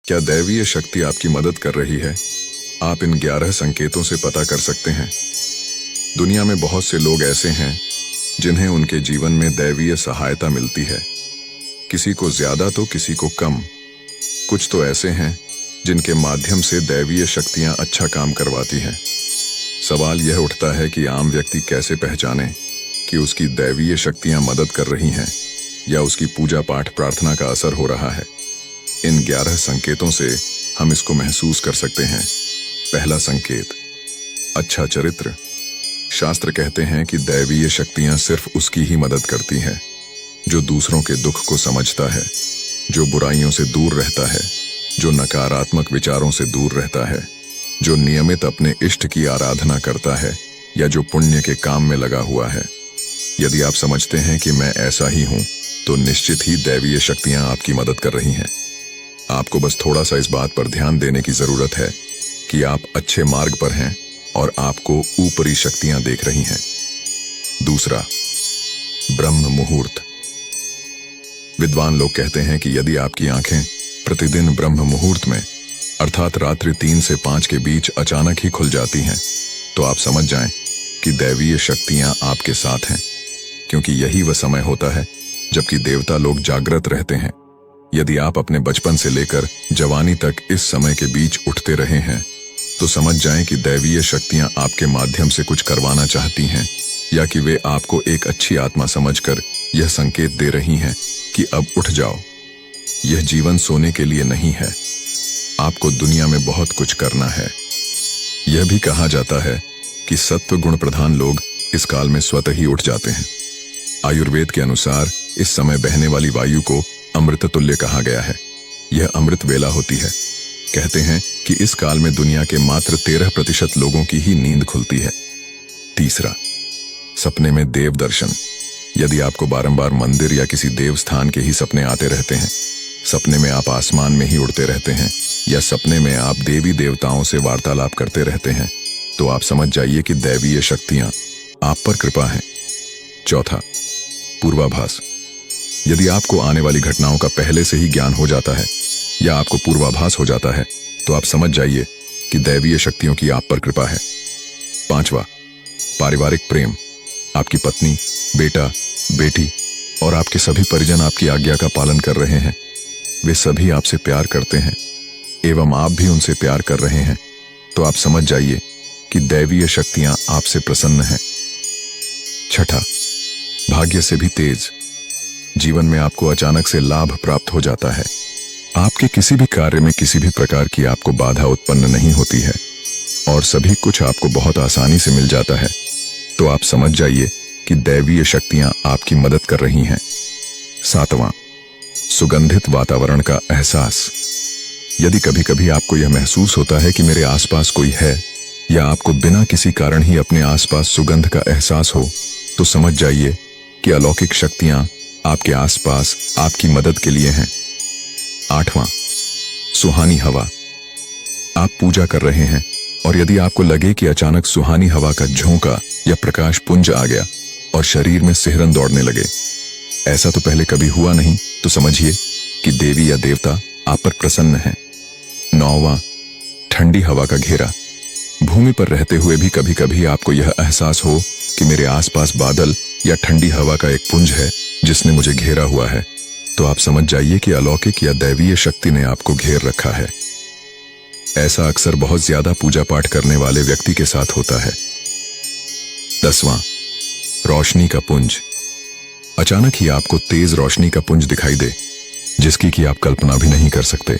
क्या दैवीय शक्ति आपकी मदद कर रही है? आप इन 11 संकेतों से पता कर सकते हैं। दुनिया में बहुत से लोग ऐसे हैं जिन्हें उनके जीवन में दैवीय सहायता मिलती है, किसी को ज्यादा तो किसी को कम। कुछ तो ऐसे हैं जिनके माध्यम से दैवीय शक्तियां अच्छा काम करवाती हैं। सवाल यह उठता है कि आम व्यक्ति कैसे पहचाने कि उसकी दैवीय शक्तियां मदद कर रही हैं या उसकी पूजा पाठ प्रार्थना का असर हो रहा है। इन 11 संकेतों से हम इसको महसूस कर सकते हैं। पहला संकेत, अच्छा चरित्र। शास्त्र कहते हैं कि दैवीय शक्तियां सिर्फ उसकी ही मदद करती हैं जो दूसरों के दुख को समझता है, जो बुराइयों से दूर रहता है, जो नकारात्मक विचारों से दूर रहता है, जो नियमित अपने इष्ट की आराधना करता है या जो पुण्य के काम में लगा हुआ है। यदि आप समझते हैं कि मैं ऐसा ही हूं, तो निश्चित ही दैवीय शक्तियां आपकी मदद कर रही हैं। आपको बस थोड़ा सा इस बात पर ध्यान देने की जरूरत है कि आप अच्छे मार्ग पर हैं और आपको ऊपरी शक्तियां देख रही हैं। दूसरा, ब्रह्म मुहूर्त। विद्वान लोग कहते हैं कि यदि आपकी आंखें प्रतिदिन ब्रह्म मुहूर्त में अर्थात रात्रि 3 से 5 के बीच अचानक ही खुल जाती हैं, तो आप समझ जाएं कि दैवीय शक्तियां आपके साथ हैं, क्योंकि यही वह समय होता है जबकि देवता लोग जागृत रहते हैं। यदि आप अपने बचपन से लेकर जवानी तक इस समय के बीच उठते रहे हैं, तो समझ जाएं कि दैवीय शक्तियां आपके माध्यम से कुछ करवाना चाहती हैं, या कि वे आपको एक अच्छी आत्मा समझकर यह संकेत दे रही हैं कि अब उठ जाओ। यह जीवन सोने के लिए नहीं है, आपको दुनिया में बहुत कुछ करना है। यह भी कहा जाता है कि सत्व गुण प्रधान लोग इस काल में स्वतः ही उठ जाते हैं। आयुर्वेद के अनुसार इस समय बहने वाली वायु को अमृत तुल्य कहा गया है। यह अमृत वेला होती है। कहते हैं कि इस काल में दुनिया के मात्र 13% लोगों की ही नींद खुलती है। तीसरा, सपने में देव दर्शन। यदि आपको बारंबार मंदिर या किसी देव स्थान के ही सपने आते रहते हैं, सपने में आप आसमान में ही उड़ते रहते हैं, या सपने में आप देवी देवताओं से वार्तालाप करते रहते हैं, तो आप समझ जाइए कि दैवीय शक्तियां आप पर कृपा है। चौथा, पूर्वाभास। यदि आपको आने वाली घटनाओं का पहले से ही ज्ञान हो जाता है या आपको पूर्वाभास हो जाता है, तो आप समझ जाइए कि दैवीय शक्तियों की आप पर कृपा है। पांचवा, पारिवारिक प्रेम। आपकी पत्नी, बेटा, बेटी और आपके सभी परिजन आपकी आज्ञा का पालन कर रहे हैं। वे सभी आपसे प्यार करते हैं एवं आप भी उनसे प्यार कर रहे हैं, तो आप समझ जाइए कि दैवीय शक्तियां आपसे प्रसन्न हैं। छठा, भाग्य से भी तेज। जीवन में आपको अचानक से लाभ प्राप्त हो जाता है। आपके किसी भी कार्य में किसी भी प्रकार की आपको बाधा उत्पन्न नहीं होती है और सभी कुछ आपको बहुत आसानी से मिल जाता है, तो आप समझ जाइए कि दैवीय शक्तियां आपकी मदद कर रही हैं। सातवां, सुगंधित वातावरण का एहसास। यदि कभी कभी आपको यह महसूस होता है कि मेरे आसपास कोई है, या आपको बिना किसी कारण ही अपने आसपास सुगंध का एहसास हो, तो समझ जाइए कि अलौकिक शक्तियां आपके आसपास आपकी मदद के लिए हैं। आठवां, सुहानी हवा। आप पूजा कर रहे हैं और यदि आपको लगे कि अचानक सुहानी हवा का झोंका या प्रकाश पुंज आ गया और शरीर में सिहरन दौड़ने लगे, ऐसा तो पहले कभी हुआ नहीं, तो समझिए कि देवी या देवता आप पर प्रसन्न हैं। नौवां, ठंडी हवा का घेरा। भूमि पर रहते हुए भी कभी कभी आपको यह एहसास हो कि मेरे आसपास बादल या ठंडी हवा का एक पुंज है जिसने मुझे घेरा हुआ है, तो आप समझ जाइए कि अलौकिक या दैवीय शक्ति ने आपको घेर रखा है। ऐसा अक्सर बहुत ज्यादा पूजा पाठ करने वाले व्यक्ति के साथ होता है। 10वां, रोशनी का पुंज। अचानक ही आपको तेज रोशनी का पुंज दिखाई दे, जिसकी कि आप कल्पना भी नहीं कर सकते,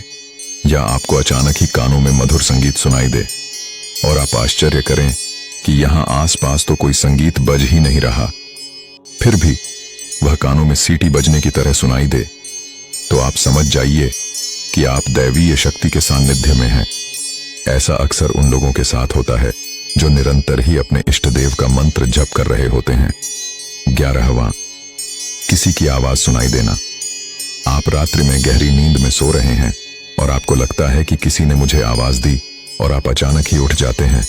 या आपको अचानक ही कानों में मधुर संगीत सुनाई दे और आप आश्चर्य करें कि यहां आसपास तो कोई संगीत बज ही नहीं रहा, फिर भी वह कानों में सीटी बजने की तरह सुनाई दे, तो आप समझ जाइए कि आप दैवीय शक्ति के सानिध्य में हैं। ऐसा अक्सर उन लोगों के साथ होता है जो निरंतर ही अपने इष्ट देव का मंत्र जप कर रहे होते हैं। 11वां, किसी की आवाज सुनाई देना। आप रात्रि में गहरी नींद में सो रहे हैं और आपको लगता है कि किसी ने मुझे आवाज दी और आप अचानक ही उठ जाते हैं,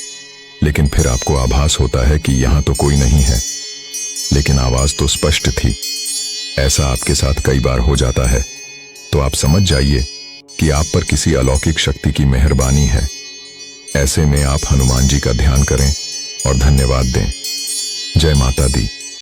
लेकिन फिर आपको आभास होता है कि यहां तो कोई नहीं है, लेकिन आवाज तो स्पष्ट थी। ऐसा आपके साथ कई बार हो जाता है, तो आप समझ जाइए कि आप पर किसी अलौकिक शक्ति की मेहरबानी है। ऐसे में आप हनुमान जी का ध्यान करें और धन्यवाद दें। जय माता दी।